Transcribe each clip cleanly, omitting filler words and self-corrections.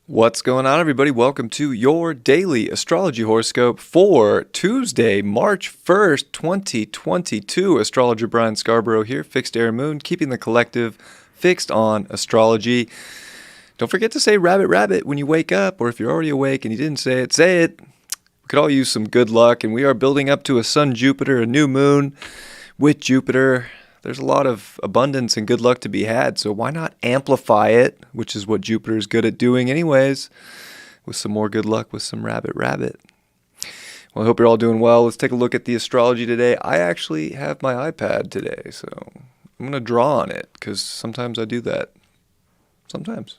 What's going on, everybody? Welcome to your daily astrology horoscope for Tuesday, March 1st, 2022. Astrologer Brian Scarborough here, Fixed Air Moon, keeping the collective fixed on astrology. Don't forget to say rabbit, rabbit when you wake up, or if you're already awake and you didn't say it, say it. We could all use some good luck, and we are building up to a Sun Jupiter, a new moon with Jupiter. There's a lot of abundance and good luck to be had, so why not amplify it, which is what Jupiter is good at doing anyways, with some more good luck with some rabbit, rabbit. Well, I hope you're all doing well. Let's take a look at the astrology today. I actually have my iPad today, so I'm going to draw on it, because sometimes I do that. Sometimes.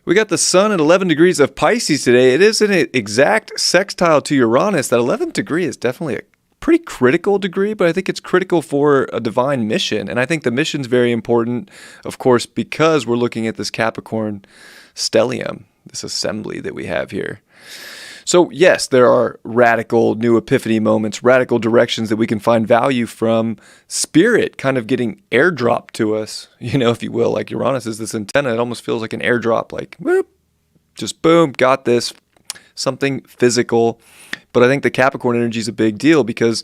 We got the sun at 11 degrees of Pisces today. It is an exact sextile to Uranus. That 11th degree is definitely a pretty critical degree, but I think it's critical for a divine mission. And I think the mission's very important, of course, because we're looking at this Capricorn stellium, this assembly that we have here. So yes, there are radical new epiphany moments, radical directions that we can find value from spirit kind of getting airdropped to us, if you will, like Uranus is this antenna. It almost feels like an airdrop, like whoop, just boom, got this, something physical. But I think the Capricorn energy is a big deal because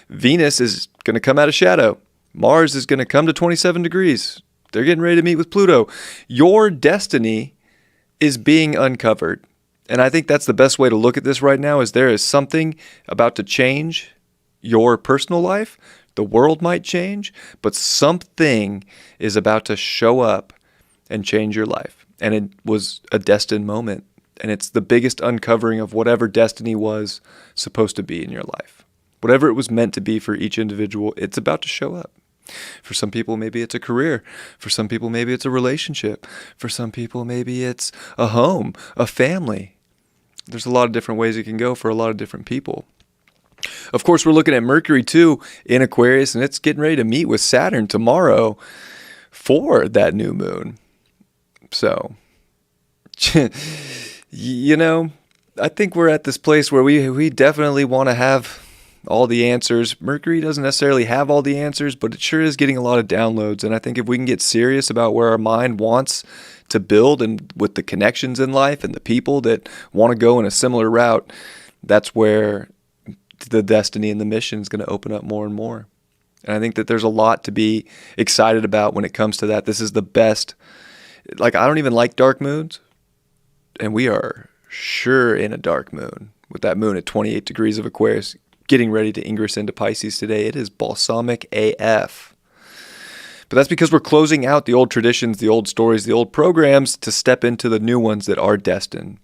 Venus is going to come out of shadow. Mars is going to come to 27 degrees. They're getting ready to meet with Pluto. Your destiny is being uncovered. And I think that's the best way to look at this right now is there is something about to change your personal life. The world might change, but something is about to show up and change your life. And it was a destined moment. And it's the biggest uncovering of whatever destiny was supposed to be in your life. Whatever it was meant to be for each individual, it's about to show up. For some people, maybe it's a career. For some people, maybe it's a relationship. For some people, maybe it's a home, a family. There's a lot of different ways it can go for a lot of different people. Of course, we're looking at Mercury, too, in Aquarius, and it's getting ready to meet with Saturn tomorrow for that new moon. So, I think we're at this place where we definitely want to have all the answers. Mercury doesn't necessarily have all the answers, but it sure is getting a lot of downloads. And I think if we can get serious about where our mind wants to build and with the connections in life and the people that want to go in a similar route, that's where the destiny and the mission is going to open up more and more. And I think that there's a lot to be excited about when it comes to that. This is the best. I don't even like dark moons. And we are sure in a dark moon with that moon at 28 degrees of Aquarius getting ready to ingress into Pisces today. It is balsamic AF. But that's because we're closing out the old traditions, the old stories, the old programs to step into the new ones that are destined.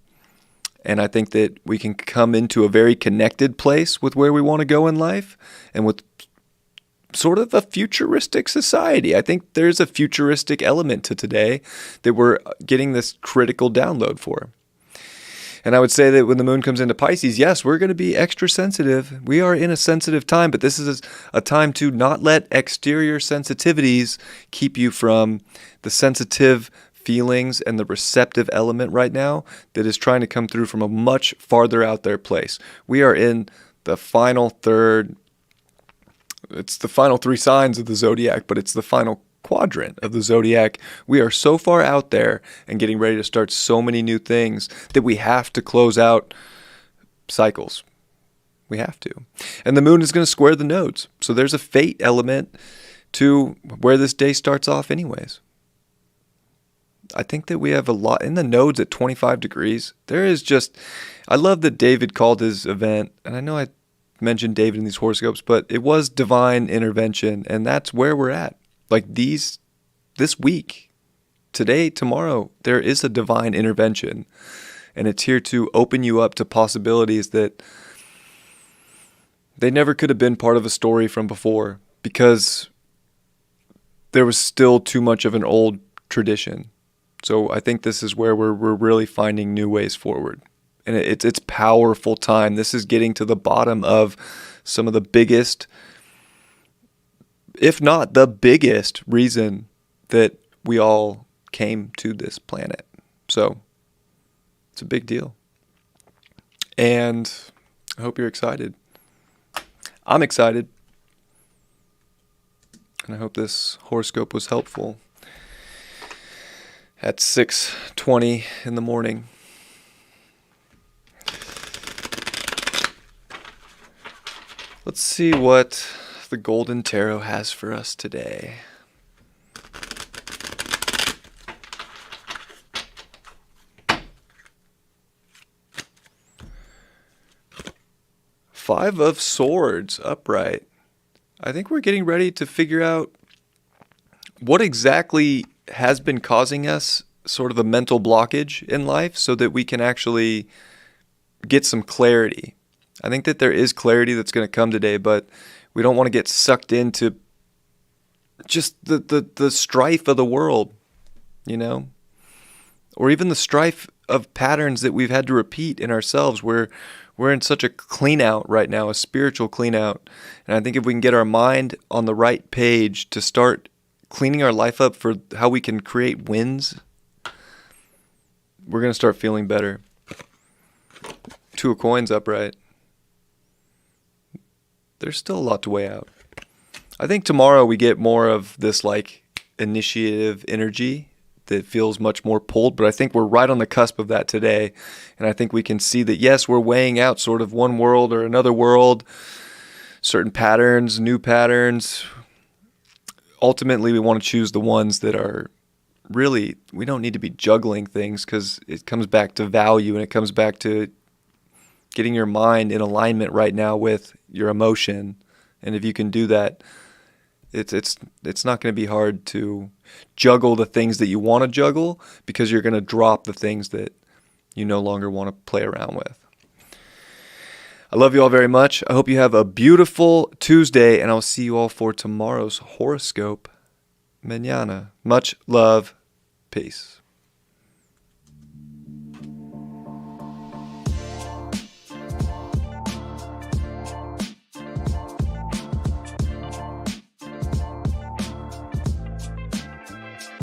And I think that we can come into a very connected place with where we want to go in life and with sort of a futuristic society. I think there's a futuristic element to today that we're getting this critical download for. And I would say that when the moon comes into Pisces, yes, we're going to be extra sensitive. We are in a sensitive time, but this is a time to not let exterior sensitivities keep you from the sensitive feelings and the receptive element right now that is trying to come through from a much farther out there place. We are in the final third. It's the final three signs of the zodiac, but it's the final quadrant of the zodiac. We are so far out there and getting ready to start so many new things that we have to close out cycles. We have to. And the moon is going to square the nodes. So there's a fate element to where this day starts off anyways. I think that we have a lot in the nodes at 25 degrees. I love that David called his event, and I know I mentioned David in these horoscopes, but it was divine intervention, and that's where we're at. This week, today, tomorrow, there is a divine intervention, and it's here to open you up to possibilities that they never could have been part of a story from before because there was still too much of an old tradition. So I think this is where we're really finding new ways forward. And it's powerful time. This is getting to the bottom of some of the biggest, if not the biggest reason that we all came to this planet. So it's a big deal. And I hope you're excited. I'm excited. And I hope this horoscope was helpful. at 6:20 in the morning. Let's see what the Golden Tarot has for us today. Five of Swords, upright. I think we're getting ready to figure out what exactly has been causing us sort of a mental blockage in life so that we can actually get some clarity. I think that there is clarity that's going to come today, but we don't want to get sucked into just the strife of the world, you know? Or even the strife of patterns that we've had to repeat in ourselves. We're in such a clean out right now, a spiritual clean out. And I think if we can get our mind on the right page to start cleaning our life up for how we can create wins, we're going to start feeling better. Two of Coins upright. There's still a lot to weigh out. I think tomorrow we get more of this like initiative energy that feels much more pulled, but I think we're right on the cusp of that today. And I think we can see that, yes, we're weighing out sort of one world or another world, certain patterns, new patterns. Ultimately, we want to choose the ones that are really, we don't need to be juggling things, because it comes back to value, and it comes back to getting your mind in alignment right now with your emotion. And if you can do that, it's not going to be hard to juggle the things that you want to juggle, because you're going to drop the things that you no longer want to play around with. I love you all very much. I hope you have a beautiful Tuesday, and I'll see you all for tomorrow's horoscope mañana. Much love. Peace.